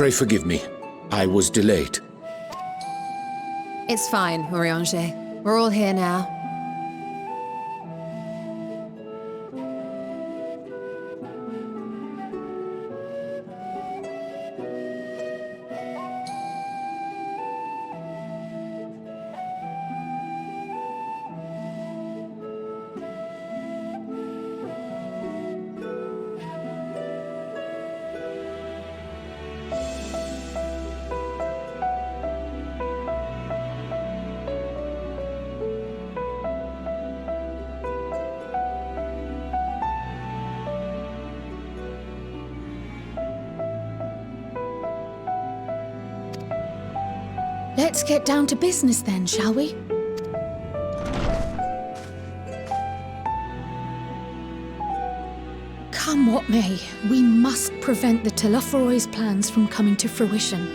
Pray forgive me. I was delayed. It's fine, Urianger. We're all here now. Let's get down to business then, shall we? Come what may, we must prevent the Telophoroi's plans from coming to fruition.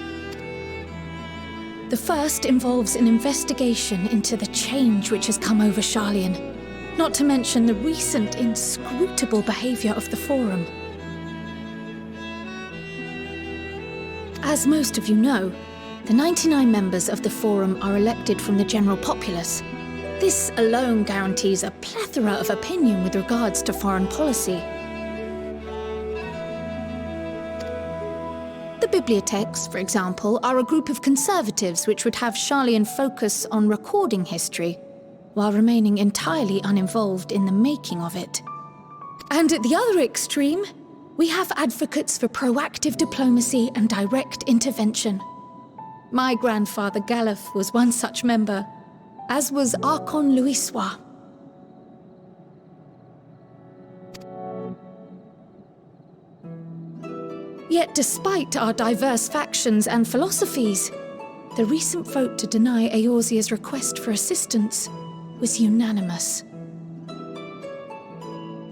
The first involves an investigation into the change which has come over Sharlayan, not to mention the recent inscrutable behavior of the Forum. As most of you know, the 99 members of the Forum are elected from the general populace. This alone guarantees a plethora of opinion with regards to foreign policy. The bibliotheques, for example, are a group of conservatives which would have Sharlayan focus on recording history, while remaining entirely uninvolved in the making of it. And at the other extreme, we have advocates for proactive diplomacy and direct intervention. My grandfather Galef was one such member, as was Archon Louisois. Yet despite our diverse factions and philosophies, the recent vote to deny Eorzea's request for assistance was unanimous.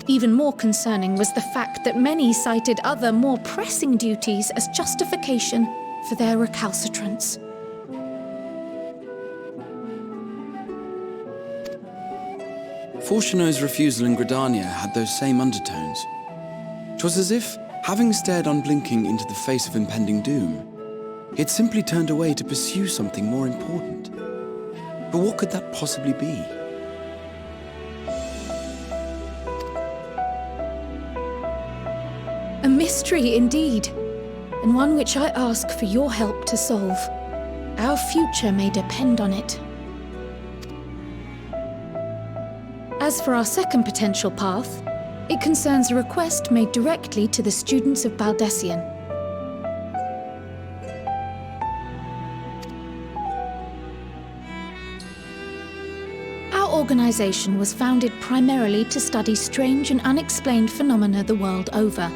Even more concerning was the fact that many cited other, more pressing duties as justification for their recalcitrance. Fortuno's refusal in Gridania had those same undertones. 'Twas as if, having stared unblinking into the face of impending doom, he had simply turned away to pursue something more important. But what could that possibly be? A mystery indeed, and one which I ask for your help to solve. Our future may depend on it. As for our second potential path, it concerns a request made directly to the students of Baldessian. Our organization was founded primarily to study strange and unexplained phenomena the world over.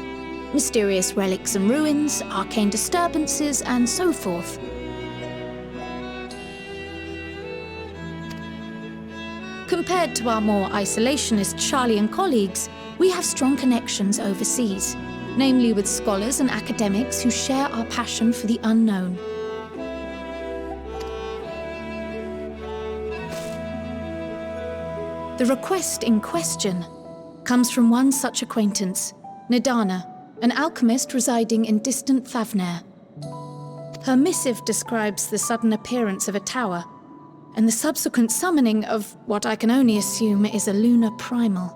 Mysterious relics and ruins, arcane disturbances, and so forth. Compared to our more isolationist Sharlayan colleagues, we have strong connections overseas, namely with scholars and academics who share our passion for the unknown. The request in question comes from one such acquaintance, Nadana, an alchemist residing in distant Favner. Her missive describes the sudden appearance of a tower, and the subsequent summoning of what I can only assume is a lunar primal.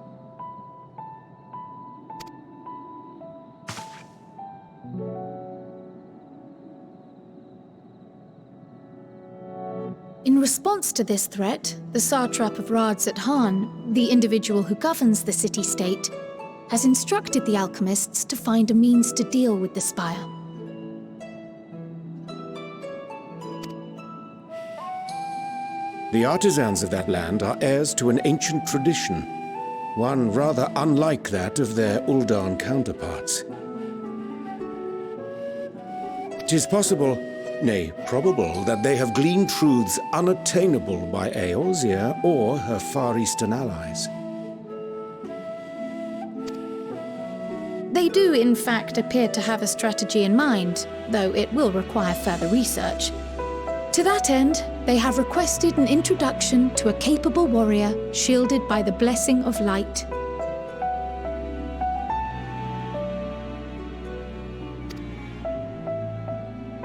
In response to this threat, the Satrap of Radzat-Han, the individual who governs the city-state, has instructed the alchemists to find a means to deal with the spire. The artisans of that land are heirs to an ancient tradition, one rather unlike that of their Uldan counterparts. It is possible, nay, probable, that they have gleaned truths unattainable by Eorzea or her Far Eastern allies. They do, in fact, appear to have a strategy in mind, though it will require further research. To that end, they have requested an introduction to a capable warrior shielded by the blessing of light.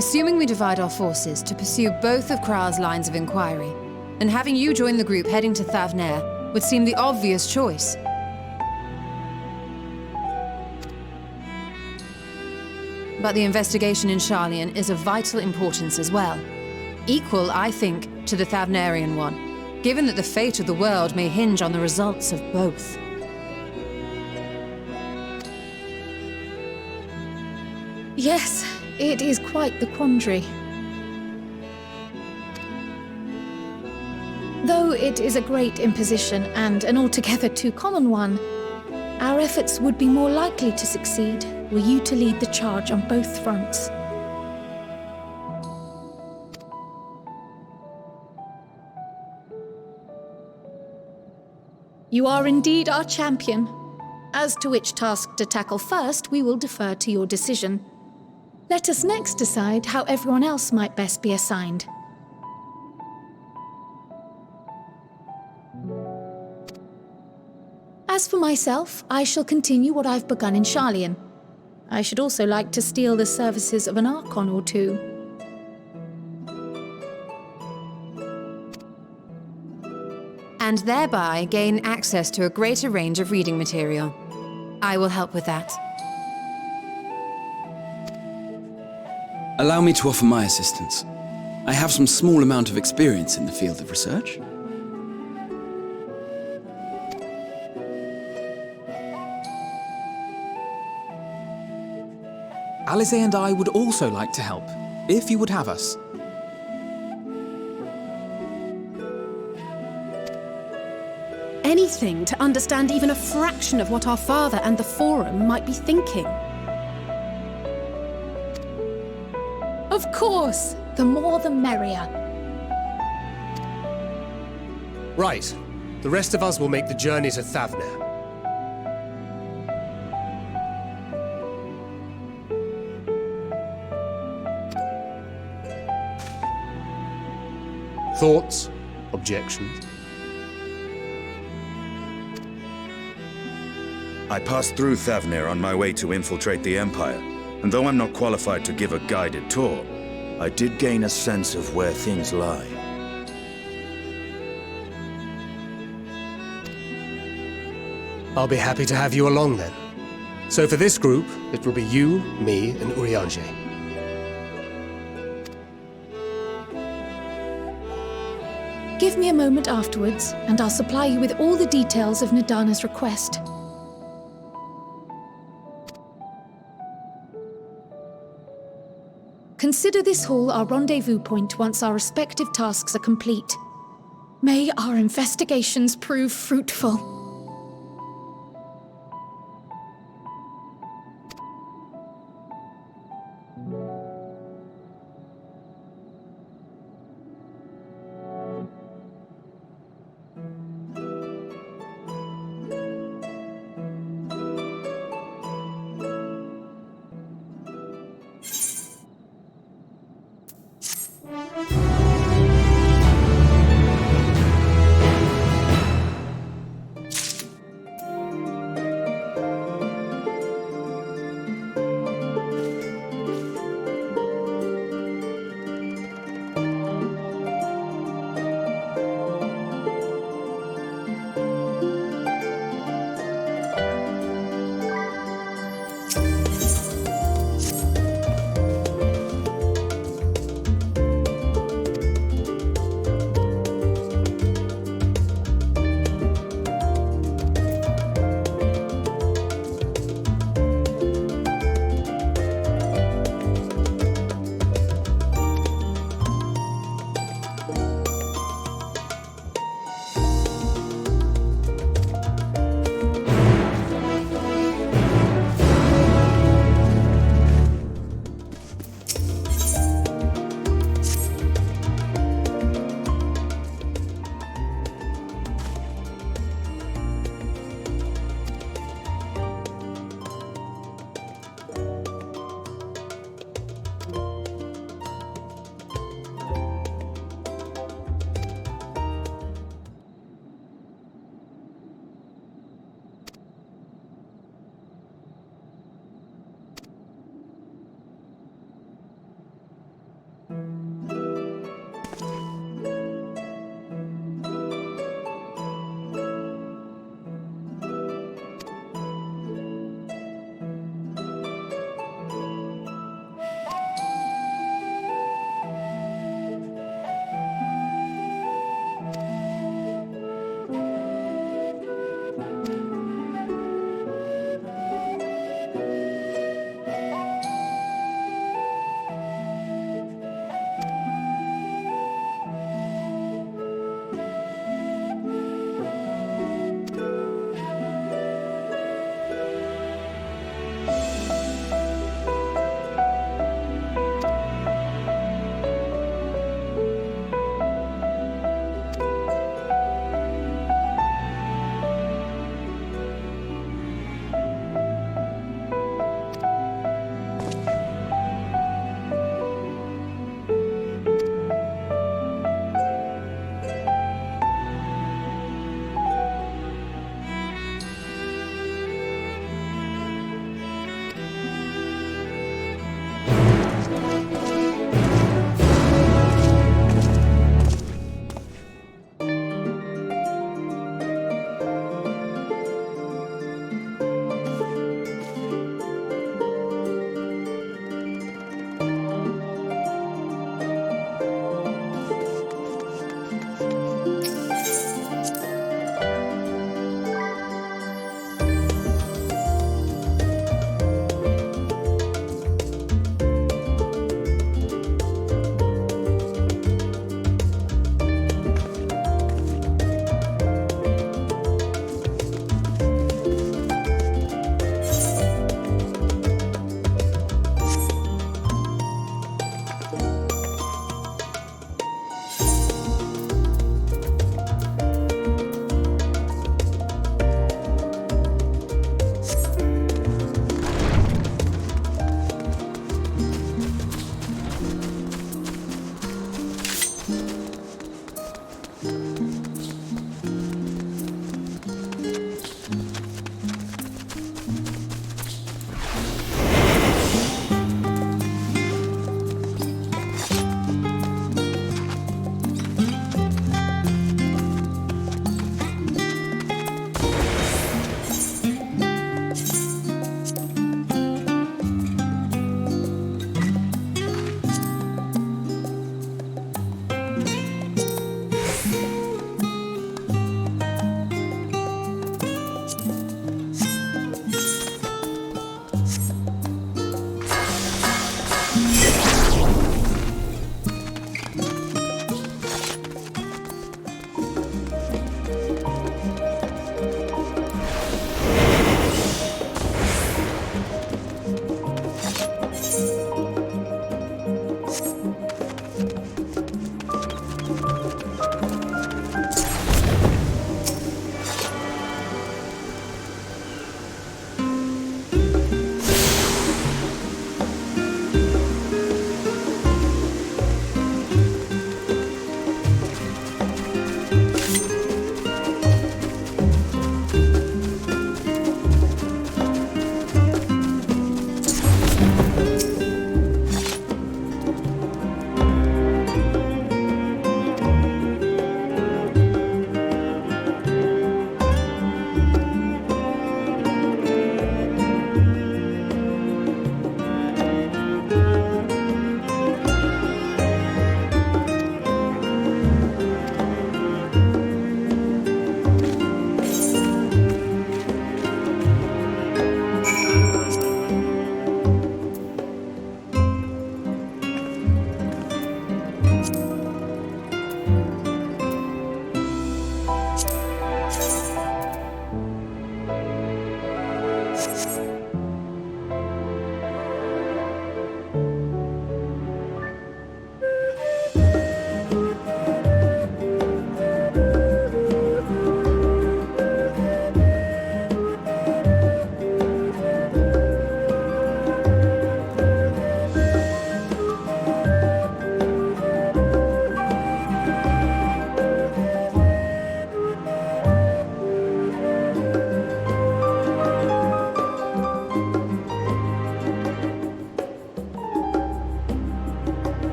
Assuming we divide our forces to pursue both of Kral's lines of inquiry, and having you join the group heading to Thavnair would seem the obvious choice. But the investigation in Sharlayan is of vital importance as well. Equal, I think, to the Thavnarian one, given that the fate of the world may hinge on the results of both. Yes, it is quite the quandary. Though it is a great imposition and an altogether too common one, our efforts would be more likely to succeed were you to lead the charge on both fronts. You are indeed our champion. As to which task to tackle first, we will defer to your decision. Let us next decide how everyone else might best be assigned. As for myself, I shall continue what I've begun in Sharlayan. I should also like to steal the services of an Archon or two. And thereby gain access to a greater range of reading material. I will help with that. Allow me to offer my assistance. I have some small amount of experience in the field of research. Alize and I would also like to help, if you would have us. Anything to understand even a fraction of what our father and the Forum might be thinking. Of course, the more the merrier. Right. The rest of us will make the journey to Thavnair. Thoughts? Objections? I passed through Thavnair on my way to infiltrate the Empire, and though I'm not qualified to give a guided tour, I did gain a sense of where things lie. I'll be happy to have you along then. So for this group, it will be you, me, and Urianger. Give me a moment afterwards, and I'll supply you with all the details of Nadana's request. Consider this hall our rendezvous point once our respective tasks are complete. May our investigations prove fruitful.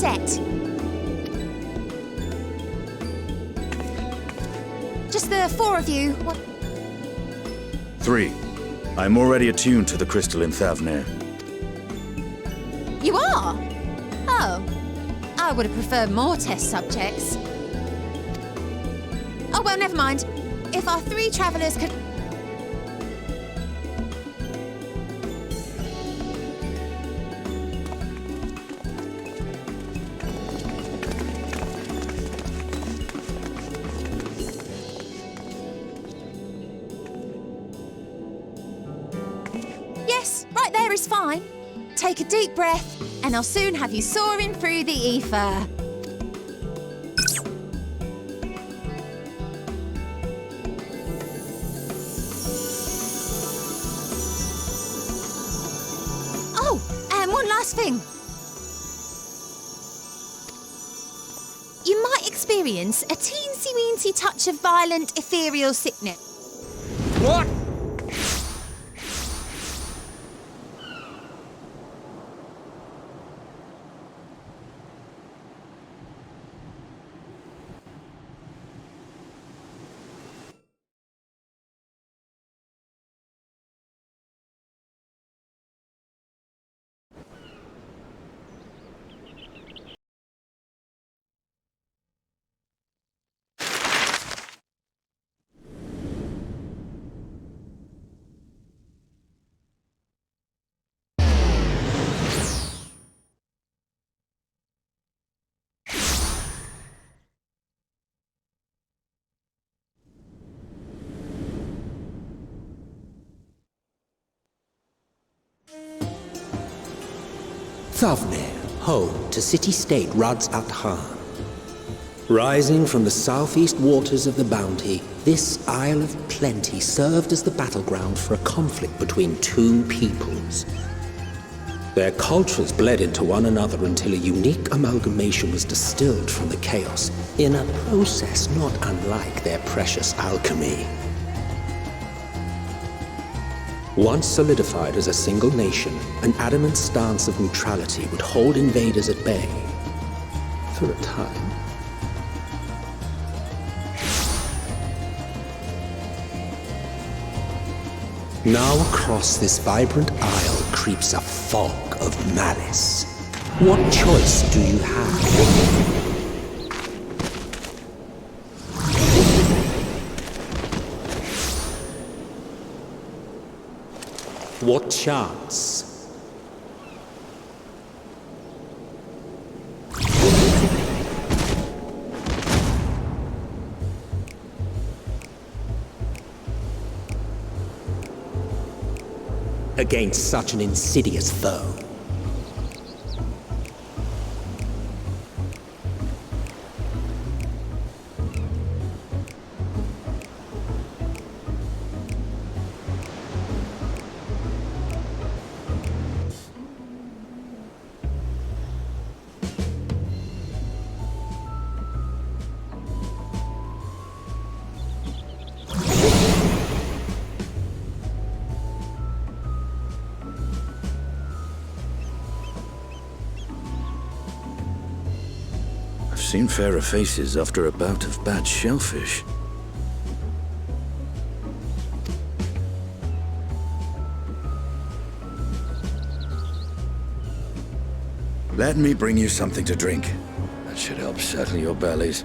set. Just the four of you. What? 3. I'm already attuned to the crystal in Thavner. You are? Oh. I would have preferred more test subjects. Oh, well, never mind. If our 3 travellers could... Yes, right there is fine. Take a deep breath, and I'll soon have you soaring through the ether. Oh, and one last thing. You might experience a teensy-weensy touch of violent ethereal sickness. What? Thavner, home to city-state Rads at Han. Rising from the southeast waters of the Bounty, this Isle of Plenty served as the battleground for a conflict between 2 peoples. Their cultures bled into one another until a unique amalgamation was distilled from the chaos, in a process not unlike their precious alchemy. Once solidified as a single nation, an adamant stance of neutrality would hold invaders at bay. For a time. Now across this vibrant isle creeps a fog of malice. What choice do you have? What chance? Against such an insidious foe. Seen fairer faces after a bout of bad shellfish. Let me bring you something to drink. That should help settle your bellies.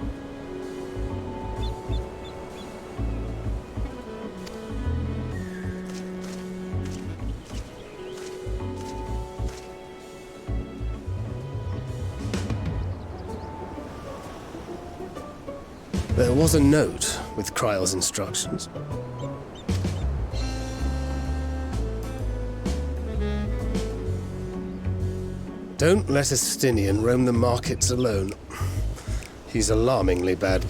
There was a note with Kryle's instructions. Don't let a Stinian roam the markets alone. He's alarmingly bad.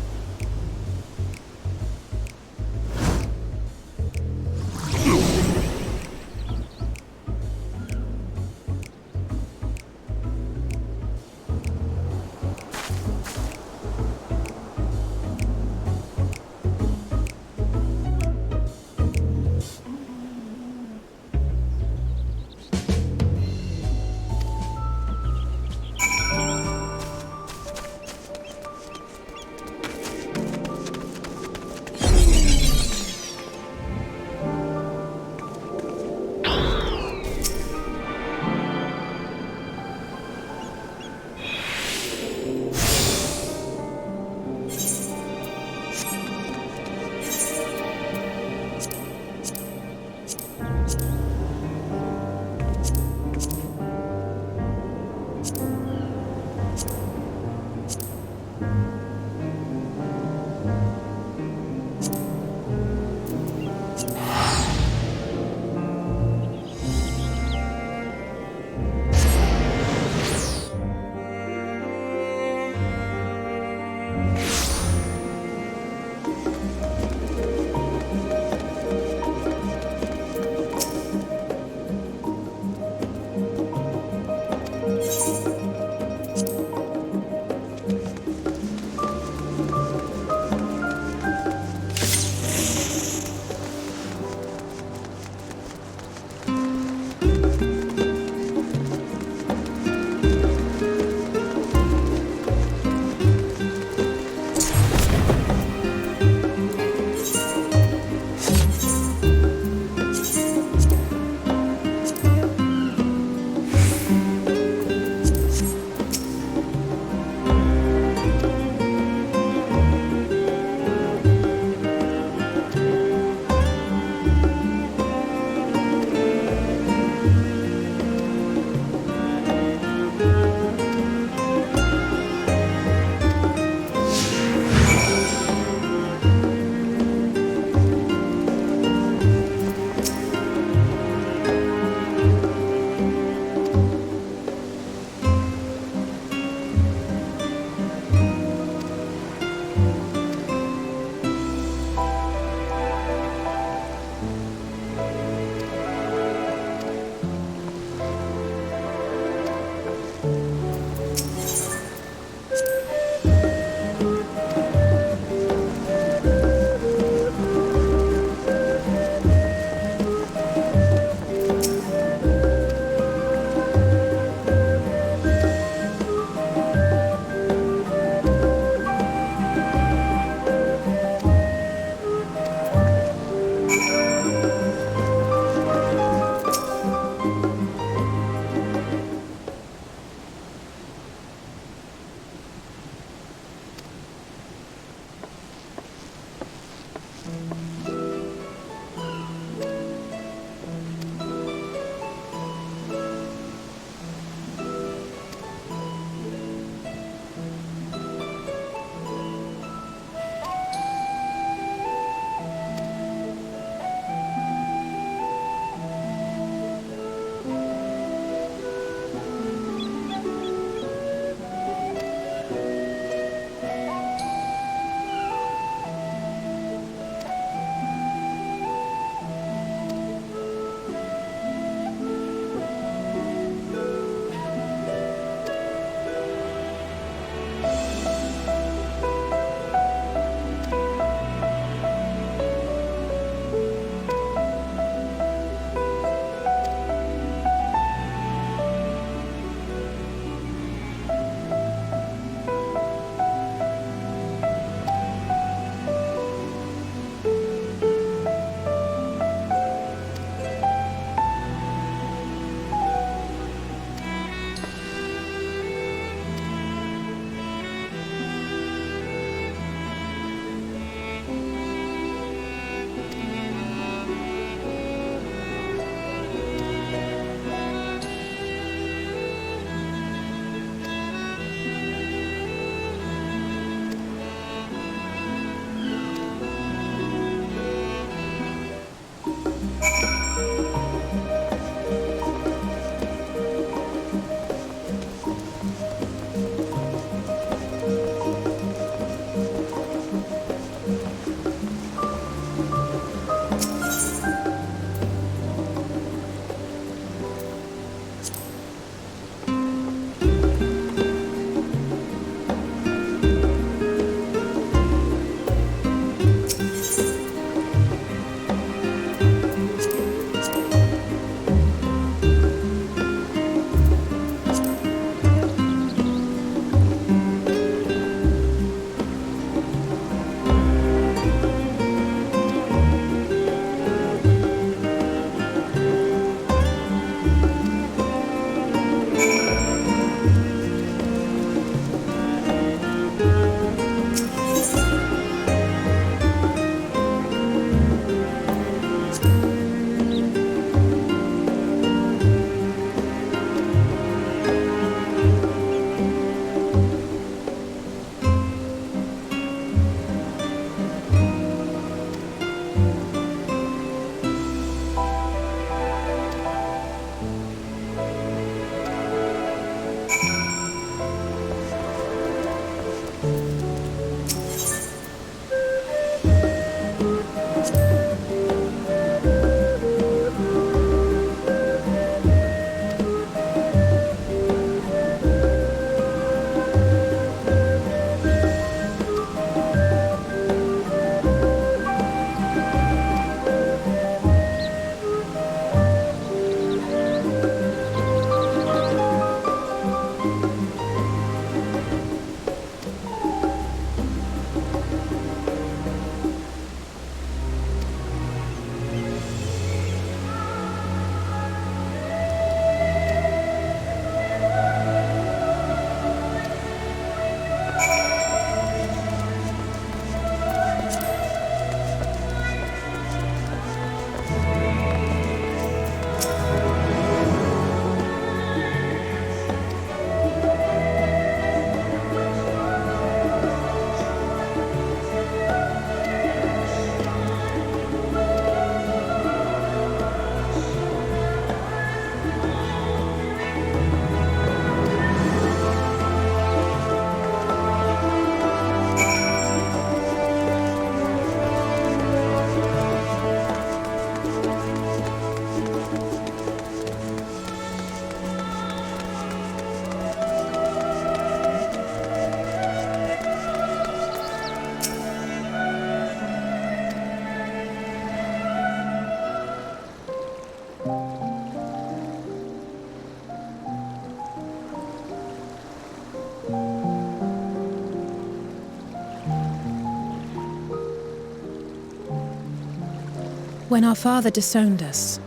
When our father disowned us,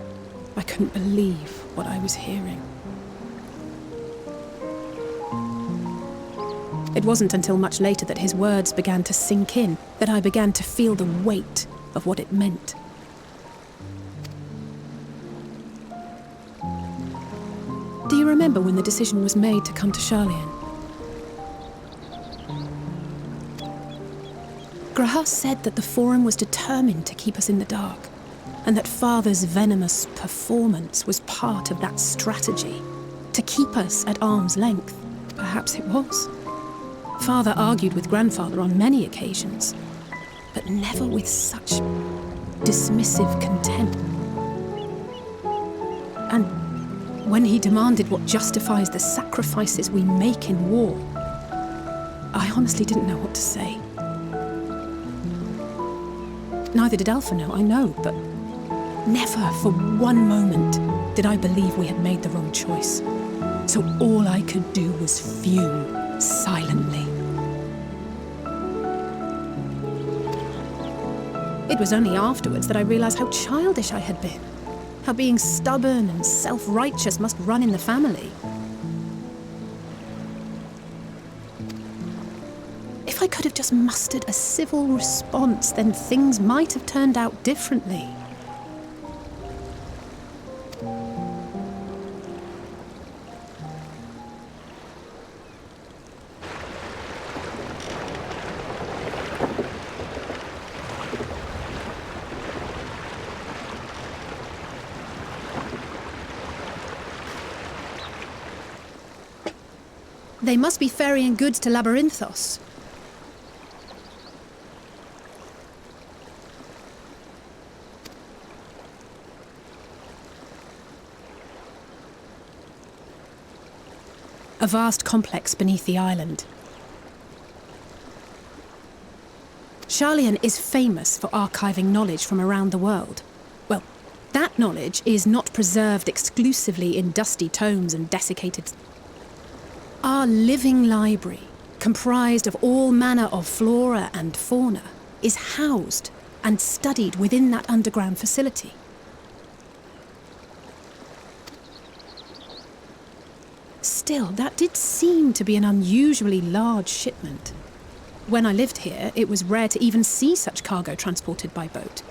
I couldn't believe what I was hearing. It wasn't until much later that his words began to sink in, that I began to feel the weight of what it meant. Do you remember when the decision was made to come to Sharlayan? Graham said that the Forum was determined to keep us in the dark, and that Father's venomous performance was part of that strategy, to keep us at arm's length. Perhaps it was. Father argued with Grandfather on many occasions, but never with such dismissive contempt. And when he demanded what justifies the sacrifices we make in war, I honestly didn't know what to say. Neither did Alpha know, I know, but never for one moment did I believe we had made the wrong choice. So all I could do was fume silently. It was only afterwards that I realized how childish I had been. How being stubborn and self-righteous must run in the family. If I could have just mustered a civil response, then things might have turned out differently. They must be ferrying goods to Labyrinthos. A vast complex beneath the island. Sharlayan is famous for archiving knowledge from around the world. Well, that knowledge is not preserved exclusively in dusty tomes and desiccated. Our living library, comprised of all manner of flora and fauna, is housed and studied within that underground facility. Still, that did seem to be an unusually large shipment. When I lived here, it was rare to even see such cargo transported by boat.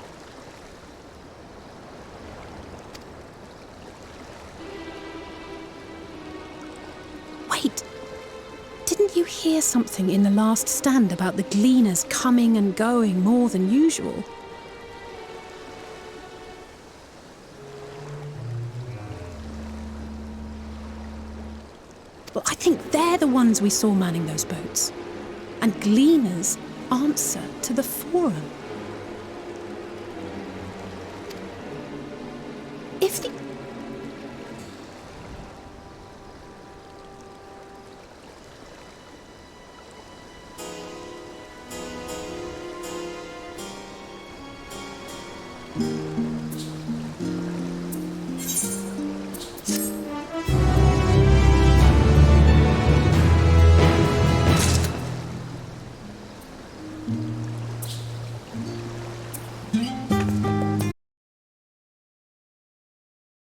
Wait! Didn't you hear something in the last stand about the gleaners coming and going more than usual? Well, I think they're the ones we saw manning those boats. And gleaners answer to the Forum.